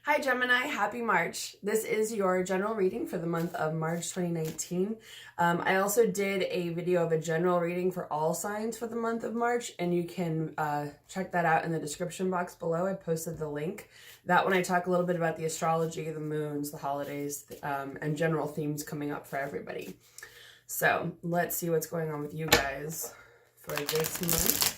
Hi Gemini, happy March. This is your general reading for the month of March 2019. I also did a video of a general reading for all signs for the month of March, and you can check that out in the description box below. I posted the link. That one I talk a little bit about the astrology, the moons, the holidays, and general themes coming up for everybody. So let's see what's going on with you guys for this month.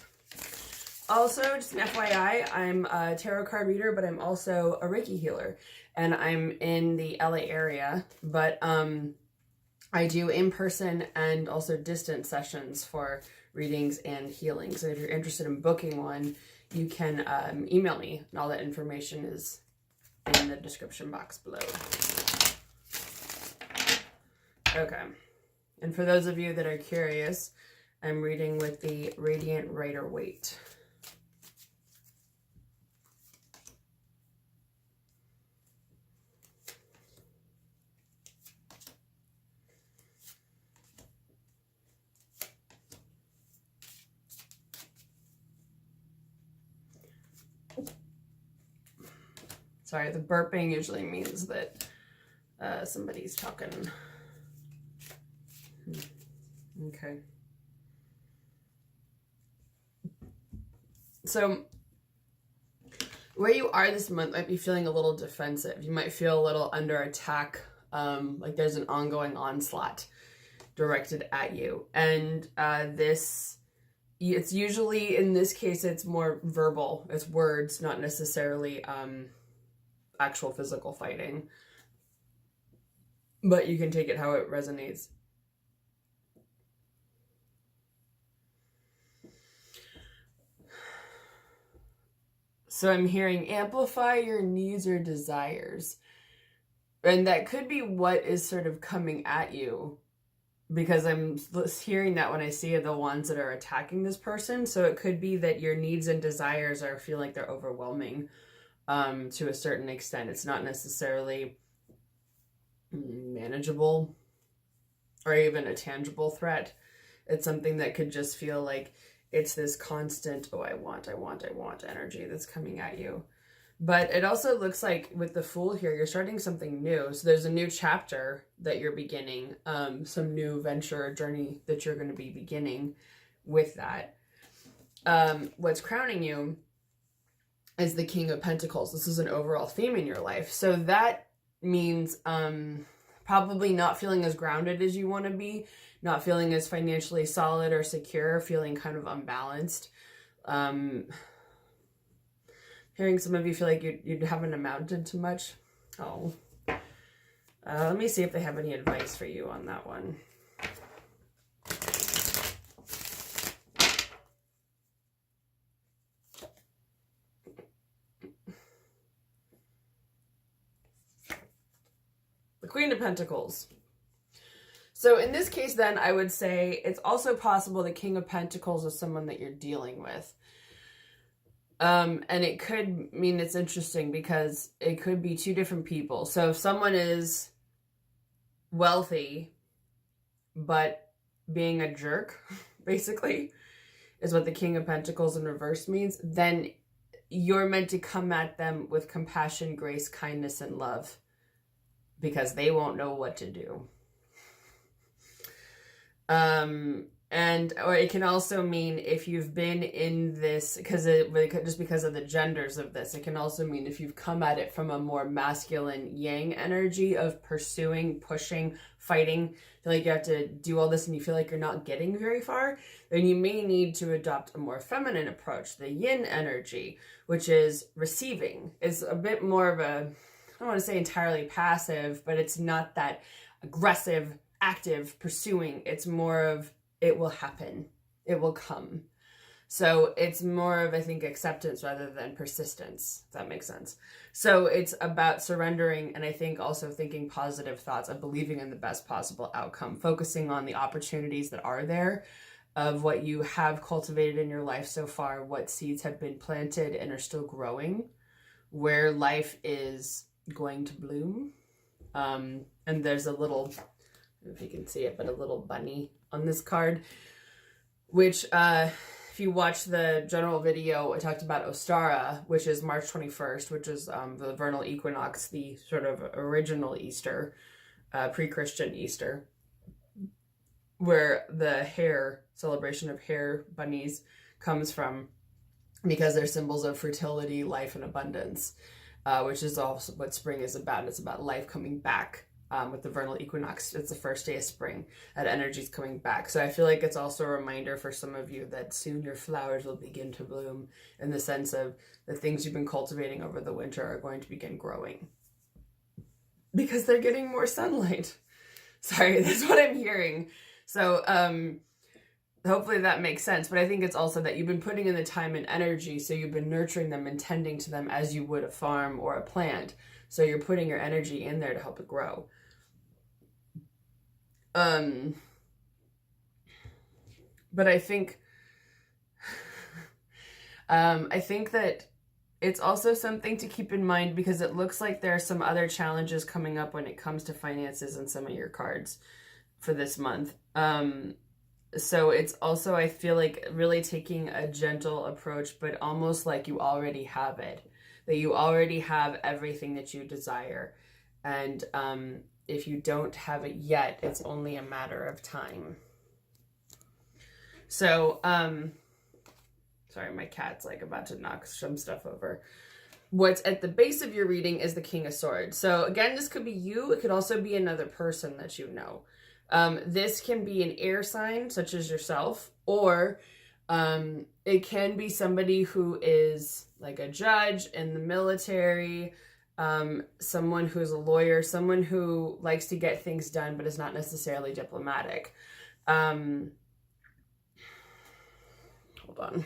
Also, just an FYI, I'm a tarot card reader, but I'm also a Reiki healer, and I'm in the LA area, but I do in-person and also distance sessions for readings and healings. And if you're interested in booking one, you can email me, and all that information is in the description box below. Okay, and for those of you that are curious, I'm reading with the Radiant Rider-Waite. Sorry, the burping usually means that somebody's talking. Okay. So, where you are this month might be feeling a little defensive. You might feel a little under attack, like there's an ongoing onslaught directed at you. And it's usually, in this case, it's more verbal. It's words, not necessarily actual physical fighting, but you can take it how it resonates. So I'm hearing amplify your needs or desires, and that could be what is sort of coming at you, because I'm hearing that when I see the ones that are attacking this person. So it could be that your needs and desires feel like they're overwhelming. To a certain extent. It's not necessarily manageable or even a tangible threat. It's something that could just feel like it's this constant, oh, I want energy that's coming at you. But it also looks like with the Fool here, you're starting something new. So there's a new chapter that you're beginning, some new venture or journey that you're going to be beginning with that. What's crowning you is the King of Pentacles. This is an overall theme in your life. So that means probably not feeling as grounded as you want to be, not feeling as financially solid or secure, feeling kind of unbalanced. Hearing some of you feel like you haven't amounted to much. Oh. Let me see if they have any advice for you on that one. Queen of Pentacles. So in this case, then, I would say it's also possible the King of Pentacles is someone that you're dealing with. And it could mean it's interesting because it could be two different people. So if someone is wealthy, but being a jerk, basically, is what the King of Pentacles in reverse means, then you're meant to come at them with compassion, grace, kindness, and love, because they won't know what to do. Or it can also mean if you've been in this, just because of the genders of this, it can also mean if you've come at it from a more masculine yang energy of pursuing, pushing, fighting, feel like you have to do all this and you feel like you're not getting very far, then you may need to adopt a more feminine approach, the yin energy, which is receiving. It's a bit more of a, I don't want to say entirely passive, but it's not that aggressive, active pursuing. It's more of, it will happen. It will come. So it's more of, I think, acceptance rather than persistence, if that makes sense. So it's about surrendering, and I think also thinking positive thoughts of believing in the best possible outcome, focusing on the opportunities that are there, of what you have cultivated in your life so far, what seeds have been planted and are still growing, where life is going to bloom. And there's a little, I don't know if you can see it, but a little bunny on this card, which if you watch the general video, I talked about Ostara, which is March 21st, which is the vernal equinox, the sort of original Easter, pre-Christian Easter, where the hare, celebration of hare bunnies, comes from, because they're symbols of fertility, life, and abundance, which is also what spring is about. It's about life coming back. With the vernal equinox, it's the first day of spring, that energy's coming back. So I feel like it's also a reminder for some of you that soon your flowers will begin to bloom, in the sense of the things you've been cultivating over the winter are going to begin growing because they're getting more sunlight. Sorry, that's what I'm hearing. So hopefully that makes sense. But I think it's also that you've been putting in the time and energy, so you've been nurturing them and tending to them as you would a farm or a plant. So you're putting your energy in there to help it grow. But I think that it's also something to keep in mind, because it looks like there are some other challenges coming up when it comes to finances in some of your cards for this month. So it's also, I feel like, really taking a gentle approach, but almost like you already have it, that you already have everything that you desire. And if you don't have it yet, it's only a matter of time. So, sorry, my cat's like about to knock some stuff over. What's at the base of your reading is the King of Swords. So again, this could be you. It could also be another person that you know. This can be an air sign, such as yourself, or it can be somebody who is like a judge in the military, someone who's a lawyer, someone who likes to get things done but is not necessarily diplomatic. Hold on.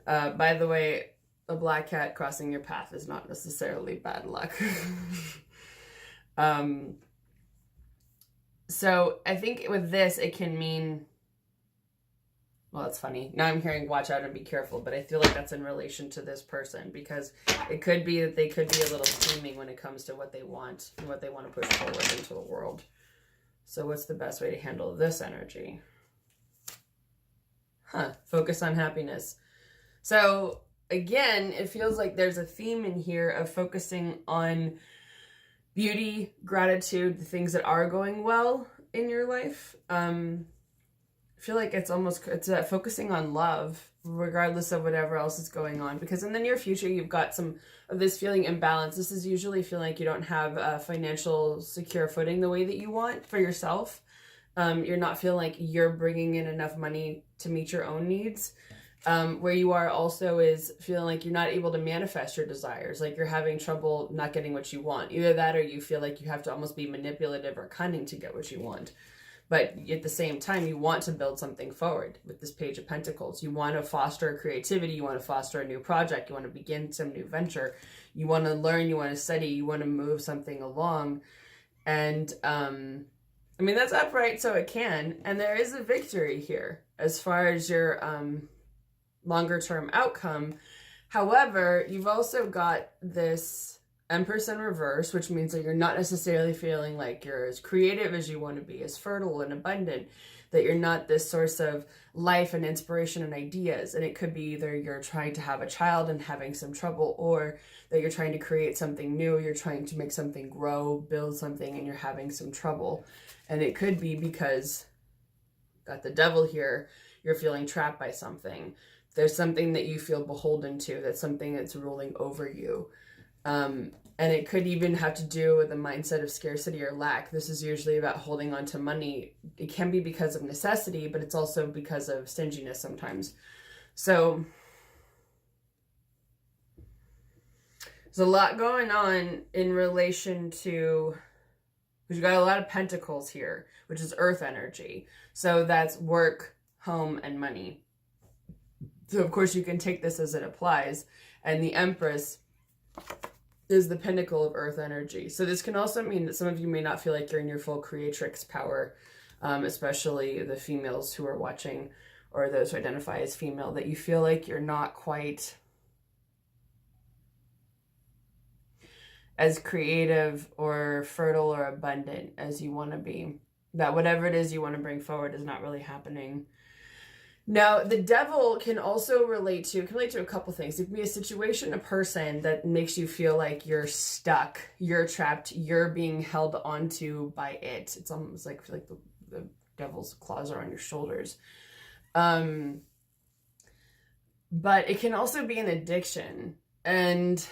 By the way, a black cat crossing your path is not necessarily bad luck. So I think with this, it can mean, well, it's funny. Now I'm hearing watch out and be careful, but I feel like that's in relation to this person, because it could be that they could be a little scheming when it comes to what they want and what they want to push forward into the world. So what's the best way to handle this energy? Focus on happiness. So again, it feels like there's a theme in here of focusing on beauty, gratitude, the things that are going well in your life. I feel like it's focusing on love, regardless of whatever else is going on. Because in the near future, you've got some of this feeling imbalance. This is usually feeling like you don't have a financial secure footing the way that you want for yourself. You're not feeling like you're bringing in enough money to meet your own needs. Where you are also is feeling like you're not able to manifest your desires, like you're having trouble not getting what you want. Either that, or you feel like you have to almost be manipulative or cunning to get what you want. But at the same time, you want to build something forward with this Page of Pentacles. You want to foster creativity. You want to foster a new project. You want to begin some new venture. You want to learn. You want to study. You want to move something along. And, I mean, that's upright, so it can. And there is a victory here as far as your, longer term outcome. However, you've also got this Empress in reverse, which means that you're not necessarily feeling like you're as creative as you want to be, as fertile and abundant, that you're not this source of life and inspiration and ideas. And it could be either you're trying to have a child and having some trouble, or that you're trying to create something new, you're trying to make something grow, build something, and you're having some trouble. And it could be because, got the Devil here, you're feeling trapped by something. There's something that you feel beholden to, that's something that's ruling over you. And it could even have to do with a mindset of scarcity or lack. This is usually about holding on to money. It can be because of necessity, but it's also because of stinginess sometimes. So there's a lot going on in relation to, because you've got a lot of pentacles here, which is earth energy. So that's work, home, and money. So, of course, you can take this as it applies. And the Empress is the pinnacle of earth energy. So this can also mean that some of you may not feel like you're in your full creatrix power, especially the females who are watching, or those who identify as female, that you feel like you're not quite as creative or fertile or abundant as you want to be. that whatever it is you want to bring forward is not really happening. Now, the devil can also relate to a couple things. It can be a situation, a person that makes you feel like you're stuck, you're trapped, you're being held onto by it. It's almost like the devil's claws are on your shoulders. But it can also be an addiction. And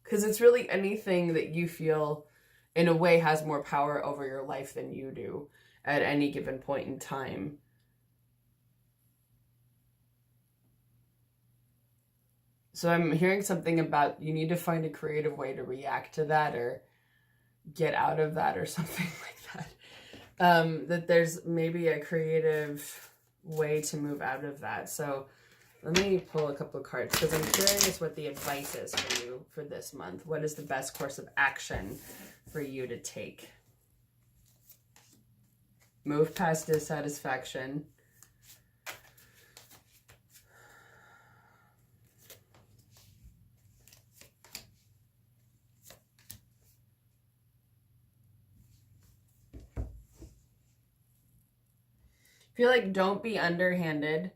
because it's really anything that you feel in a way has more power over your life than you do at any given point in time. So I'm hearing something about you need to find a creative way to react to that or get out of that or something like that. That there's maybe a creative way to move out of that. So let me pull a couple of cards because I'm curious what the advice is for you for this month. What is the best course of action for you to take? Move past dissatisfaction. I feel like don't be underhanded.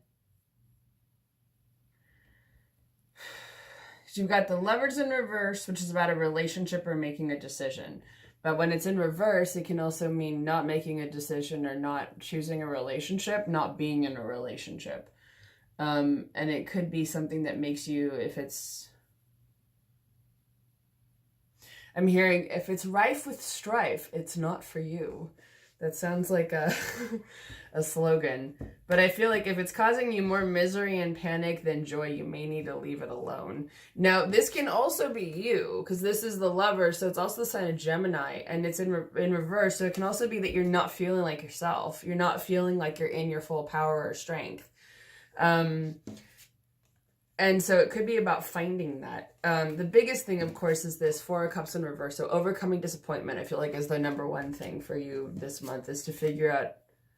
You've got the Lovers in reverse, which is about a relationship or making a decision. But when it's in reverse, it can also mean not making a decision or not choosing a relationship, not being in a relationship. And it could be something that makes you, I'm hearing, if it's rife with strife, it's not for you. That sounds like a slogan. But I feel like if it's causing you more misery and panic than joy, you may need to leave it alone. Now, this can also be you, because this is the Lover, so it's also the sign of Gemini, and it's in reverse, so it can also be that you're not feeling like yourself. You're not feeling like you're in your full power or strength. And so it could be about finding that. The biggest thing, of course, is this Four of Cups in reverse. So overcoming disappointment, I feel like, is the number one thing for you this month, is to figure out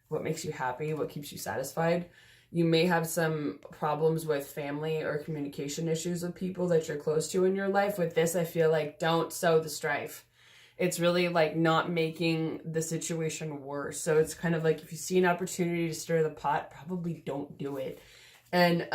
what makes you happy, what keeps you satisfied. You may have some problems with family or communication issues with people that you're close to in your life. With this, I feel like don't sow the strife. It's really like not making the situation worse. So it's kind of like if you see an opportunity to stir the pot, probably don't do it. And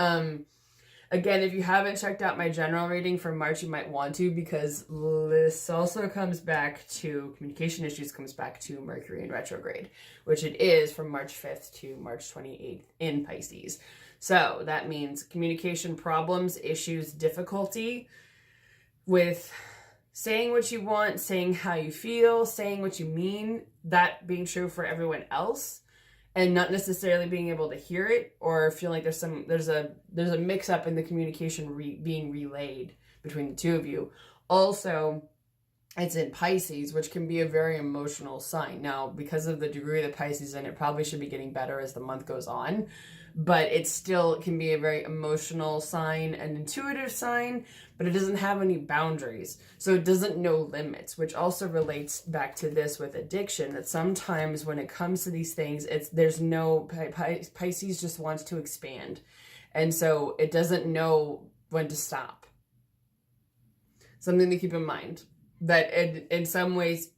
again, if you haven't checked out my general reading for March, you might want to, because this also comes back to communication issues, comes back to Mercury in retrograde, which it is from March 5th to March 28th in Pisces. So that means communication problems, issues, difficulty with saying what you want, saying how you feel, saying what you mean, that being true for everyone else, and not necessarily being able to hear it or feel like there's a mix up in the communication being relayed between the two of you. Also, it's in Pisces, which can be a very emotional sign. Now, because of the degree that Pisces is in, it probably should be getting better as the month goes on, but it still can be a very emotional sign, an intuitive sign, but it doesn't have any boundaries. So it doesn't know limits, which also relates back to this with addiction, that sometimes when it comes to these things, there's no, Pisces just wants to expand. And so it doesn't know when to stop. Something to keep in mind, that in some ways,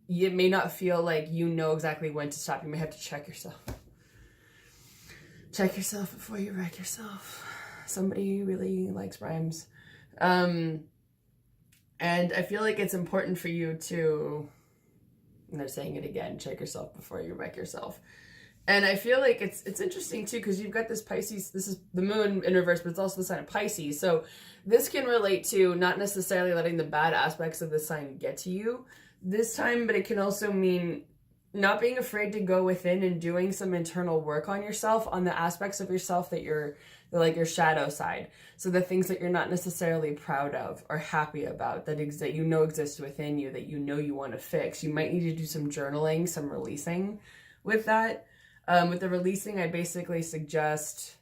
you may not feel like you know exactly when to stop. You may have to check yourself. Check yourself before you wreck yourself. Somebody really likes rhymes. And I feel like it's important for you to, and they're saying it again, check yourself before you wreck yourself. And I feel like it's interesting too, because you've got this Pisces, this is the moon in reverse, but it's also the sign of Pisces. So this can relate to not necessarily letting the bad aspects of the sign get to you this time, but it can also mean not being afraid to go within and doing some internal work on yourself, on the aspects of yourself that you're like your shadow side. So the things that you're not necessarily proud of or happy about, that you know exist within you, that you know you want to fix. You might need to do some journaling, some releasing with that. With the releasing, I basically suggest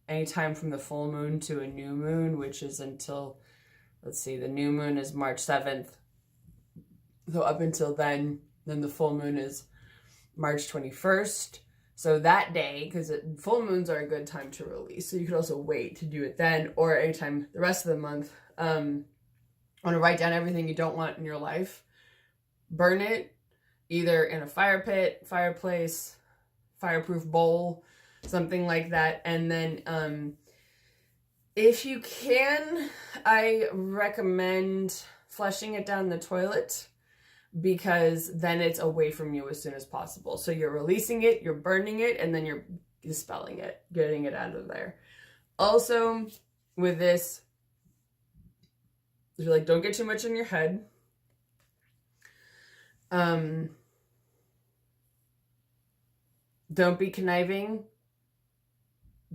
anytime from the full moon to a new moon, which is until, let's see, the new moon is March 7th. So up until then the full moon is March 21st. So that day, because full moons are a good time to release. So you could also wait to do it then, or anytime the rest of the month. Want to write down everything you don't want in your life. Burn it. either in a fire pit, fireplace, fireproof bowl, something like that. And then if you can, I recommend flushing it down the toilet, because then it's away from you as soon as possible. So you're releasing it, you're burning it, and then you're dispelling it, getting it out of there. Also, with this, you're like, don't get too much in your head. Don't be conniving.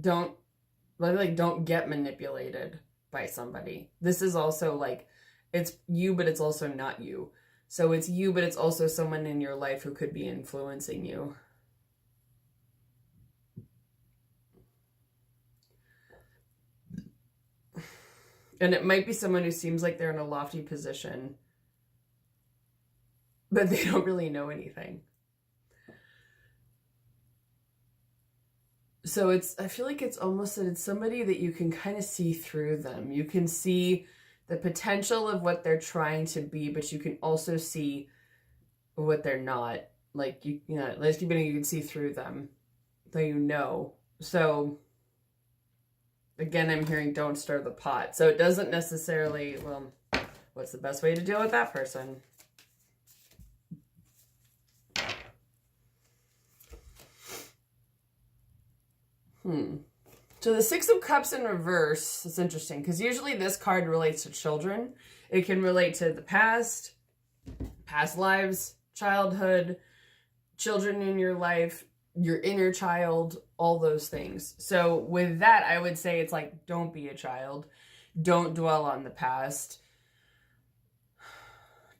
Don't get manipulated by somebody. This is also like, it's you, but it's also not you. So it's you, but it's also someone in your life who could be influencing you. And it might be someone who seems like they're in a lofty position, but they don't really know anything. So I feel like it's almost that it's somebody that you can kind of see through them. You can see the potential of what they're trying to be, but you can also see what they're not. Like, you know, at least you can see through them, though you know. So again, I'm hearing don't stir the pot. So it doesn't necessarily, well, what's the best way to deal with that person? So the Six of Cups in reverse is interesting, because usually this card relates to children. It can relate to the past lives, childhood, children in your life, your inner child, all those things. So with that, I would say it's like, don't be a child. Don't dwell on the past.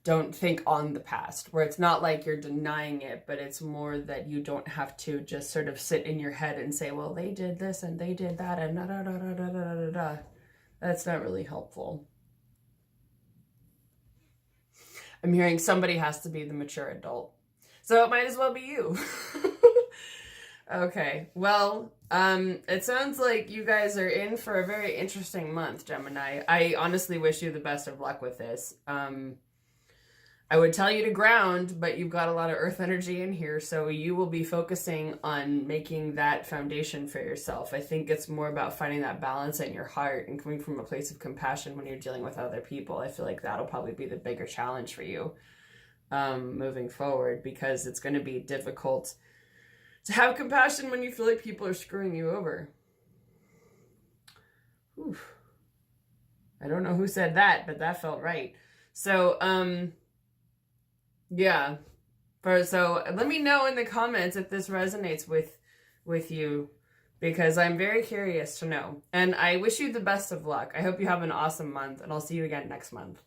Don't think on the past, where it's not like you're denying it, but it's more that you don't have to just sort of sit in your head and say, well, they did this and they did that and da da da da da da da da. That's not really helpful. I'm hearing somebody has to be the mature adult. So it might as well be you. Okay, well, it sounds like you guys are in for a very interesting month, Gemini. I honestly wish you the best of luck with this. I would tell you to ground, but you've got a lot of earth energy in here, so you will be focusing on making that foundation for yourself. I think it's more about finding that balance in your heart and coming from a place of compassion when you're dealing with other people. I feel like that'll probably be the bigger challenge for you moving forward, because it's going to be difficult to have compassion when you feel like people are screwing you over. Whew. I don't know who said that, but that felt right. So, yeah. So let me know in the comments if this resonates with you, because I'm very curious to know. And I wish you the best of luck. I hope you have an awesome month, and I'll see you again next month.